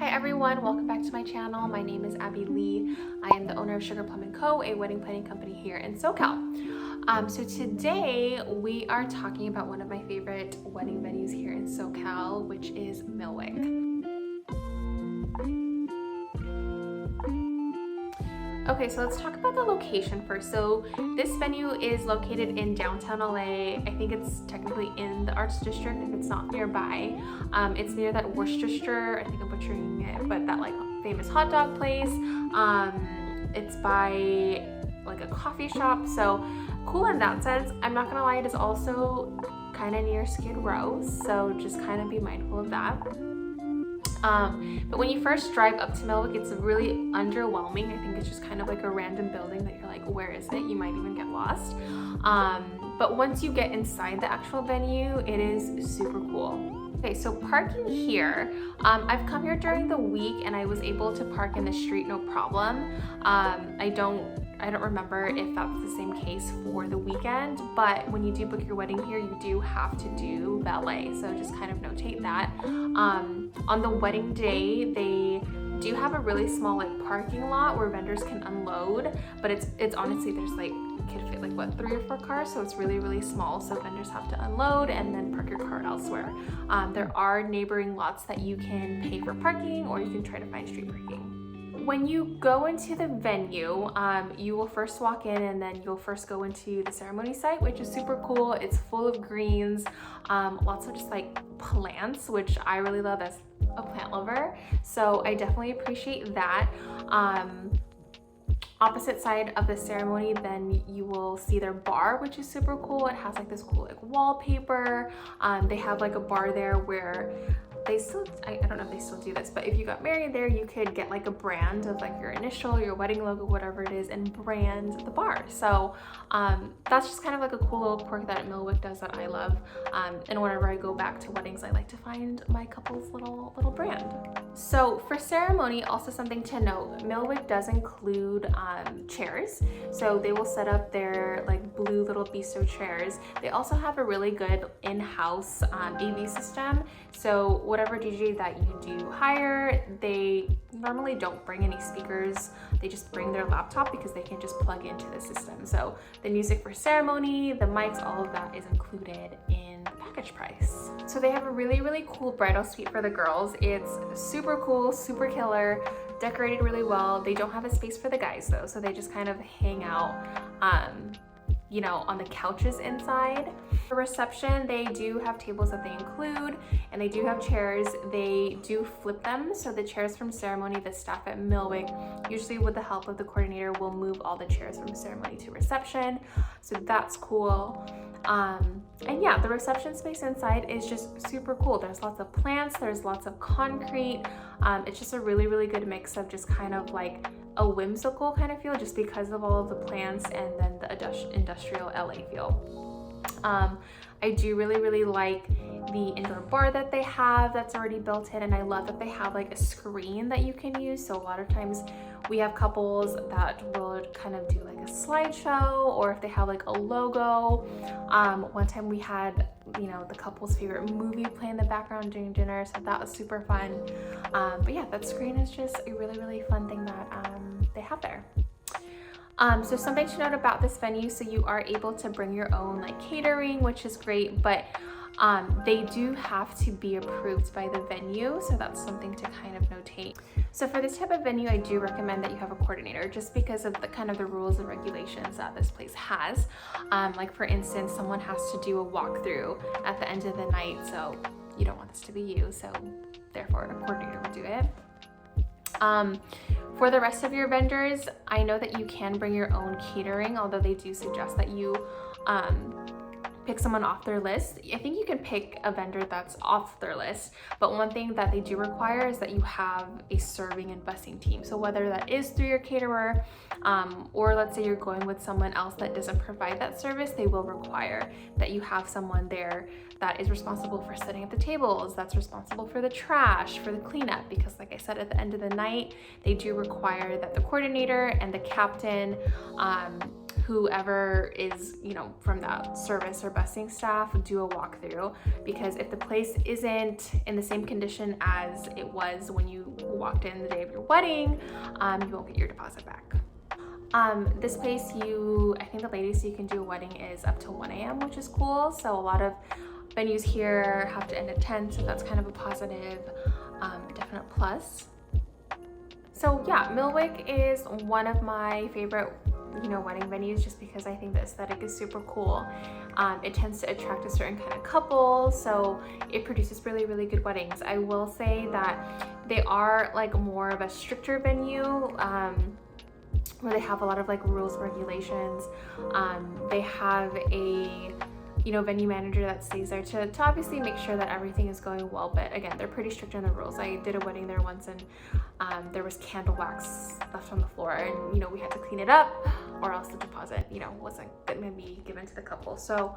Hi everyone, welcome back to my channel. My name is Abby Lee. I am the owner of Sugar Plum & Co., a wedding planning company here in SoCal. So today we are talking about one of my favorite wedding venues here in SoCal, which is Millwick. Okay, so let's talk about the location first. So this venue is located in downtown LA. I think it's technically in the Arts District if it's not nearby. It's near that Worcestershire, I think I'm butchering it, but that like famous hot dog place. It's by like a coffee shop, so cool in that sense. I'm not gonna lie, it is also kind of near Skid Row, so just kind of be mindful of that. But when you first drive up to Millwick, it's really underwhelming. I think it's just kind of like a random building that you're like, where is it? You might even get lost. But once you get inside the actual venue, it is super cool. Okay, so parking here, I've come here during the week and I was able to park in the street no problem. I don't remember if that's the same case for the weekend, but when you do book your wedding here, you do have to do valet, so just kind of notate that. On the wedding day, they do have a really small like parking lot where vendors can unload, but it's honestly, there's like, could fit like what, 3 or 4 cars, so it's really small, so vendors have to unload and then park your car elsewhere. There are neighboring lots that you can pay for parking, or you can try to find street parking. When you go into the venue, you will first walk in and then you'll first go into the ceremony site, which is super cool. It's full of greens, lots of just like plants, which I really love as a plant lover, so I definitely appreciate that. Opposite side of the ceremony, then you will see their bar, which is super cool. It has like this cool like wallpaper. They have like a bar there where they still, I don't know if they still do this, but if you got married there, you could get like a brand of like your initial, your wedding logo, whatever it is, and brand the bar. So that's just kind of like a cool little quirk that Millwick does that I love. And whenever I go back to weddings, I like to find my couple's little brand. So for ceremony, also something to note, Millwick does include chairs. So they will set up their like blue little bistro chairs. They also have a really good in-house AV system. So whatever DJ that you do hire, they normally don't bring any speakers. They just bring their laptop because they can just plug into the system. So the music for ceremony, the mics, all of that is included in the package price. So they have a really cool bridal suite for the girls. It's super cool, super killer, decorated really well. They don't have a space for the guys though, so they just kind of hang out you know, on the couches inside. For reception, they do have tables that they include, and they do have chairs. They do flip them, so the chairs from ceremony, the staff at Millwick, usually with the help of the coordinator, will move all the chairs from ceremony to reception, so that's cool. And yeah, the reception space inside is just super cool. There's lots of plants, there's lots of concrete. It's just a really good mix of just kind of like a whimsical kind of feel, just because of all of the plants and then the industrial LA feel. I do really like the indoor bar that they have that's already built in, and I love that they have like a screen that you can use. So a lot of times we have couples that will kind of do like a slideshow, or if they have like a logo. One time we had, you know, the couple's favorite movie play in the background during dinner, so that was super fun. But yeah, that screen is just a really fun thing that they have there. So something to note about this venue, so you are able to bring your own like catering, which is great, but they do have to be approved by the venue, so that's something to kind of notate. So for this type of venue, I do recommend that you have a coordinator, just because of the kind of the rules and regulations that this place has. Like for instance, someone has to do a walkthrough at the end of the night, so you don't want this to be you, so therefore a coordinator would do it. For the rest of your vendors, I know that you can bring your own catering, although they do suggest that you pick someone off their list. I think you can pick a vendor that's off their list, but one thing that they do require is that you have a serving and busing team. So whether that is through your caterer, or let's say you're going with someone else that doesn't provide that service, they will require that you have someone there that is responsible for setting up the tables, that's responsible for the trash, for the cleanup, because like I said, at the end of the night, they do require that the coordinator and the captain whoever is, you know, from that service or busing staff do a walkthrough, because if the place isn't in the same condition as it was when you walked in the day of your wedding, you won't get your deposit back. This place, I think the latest you can do a wedding is up to 1 a.m., which is cool. So a lot of venues here have to end at 10, so that's kind of a positive, definite plus. So yeah, Millwick is one of my favorite, you know, wedding venues, just because I think the aesthetic is super cool. It tends to attract a certain kind of couple, so it produces really, really good weddings. I will say that they are like more of a stricter venue, where they have a lot of like rules and regulations. They have a, you know, venue manager that stays there to obviously make sure that everything is going well, but again, they're pretty strict on the rules. I did a wedding there once, and there was candle wax left on the floor, and you know, we had to clean it up, or else the deposit, you know, wasn't gonna be given to the couple. So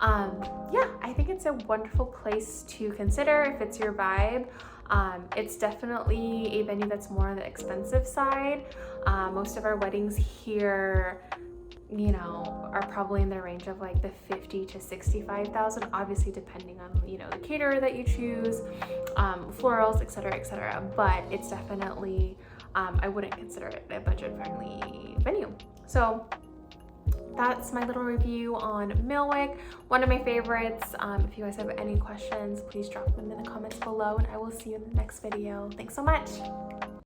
yeah, I think it's a wonderful place to consider if it's your vibe. It's definitely a venue that's more on the expensive side. Most of our weddings here, you know, are probably in the range of like the 50 to 65,000, obviously depending on, you know, the caterer that you choose, florals, etc. But it's definitely, I wouldn't consider it a budget-friendly venue. So that's my little review on Millwick, one of my favorites. If you guys have any questions, please drop them in the comments below, and I will see you in the next video. Thanks so much.